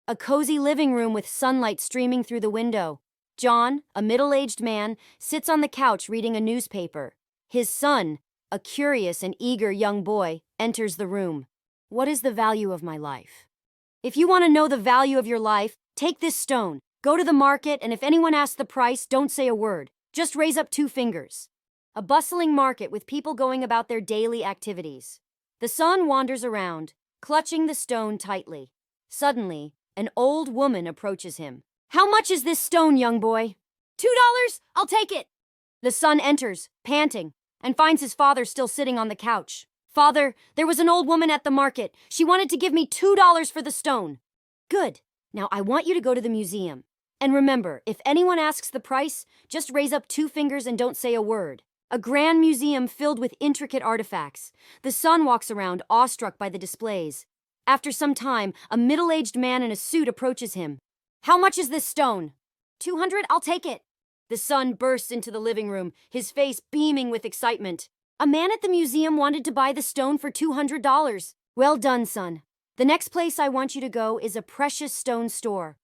A cozy living room with sunlight streaming through the window. John, a middle-aged man, sits on the couch reading a newspaper. His son, a curious and eager young boy, enters the room. What is the value of my life? If you want to know the value of your life, take this stone. Go to the market, and if anyone asks the price, don't say a word. Just raise up 2 fingers. A bustling market with people going about their daily activities. The son wanders around, clutching the stone tightly. Suddenly, an old woman approaches him. How much is this stone, young boy? $2? I'll take it. The son enters, panting, and finds his father still sitting on the couch. Father, there was an old woman at the market. She wanted to give me $2 for the stone. Good. Now I want you to go to the museum. And remember, if anyone asks the price, just raise up 2 fingers and don't say a word. A grand museum filled with intricate artifacts. The son walks around, awestruck by the displays. After some time, a middle-aged man in a suit approaches him. How much is this stone? 200, I'll take it. The son bursts into the living room, his face beaming with excitement. A man at the museum wanted to buy the stone for $200. Well done, son. The next place I want you to go is a precious stone store.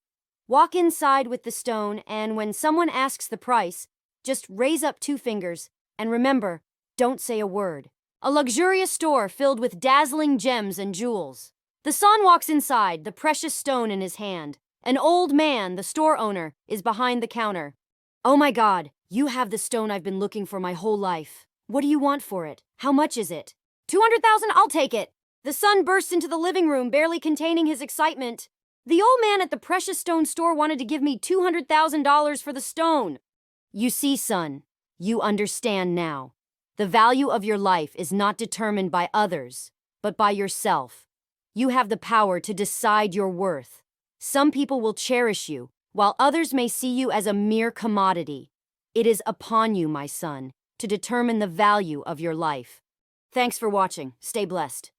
Walk inside with the stone, and when someone asks the price, just raise up 2 fingers, and remember, don't say a word. A luxurious store filled with dazzling gems and jewels. The son walks inside, the precious stone in his hand. An old man, the store owner, is behind the counter. Oh my God, you have the stone I've been looking for my whole life. What do you want for it? How much is it? 200,000, I'll take it. The son bursts into the living room, barely containing his excitement. The old man at the precious stone store wanted to give me $200,000 for the stone. You see, son, you understand now. The value of your life is not determined by others, but by yourself. You have the power to decide your worth. Some people will cherish you, while others may see you as a mere commodity. It is upon you, my son, to determine the value of your life. Thanks for watching. Stay blessed.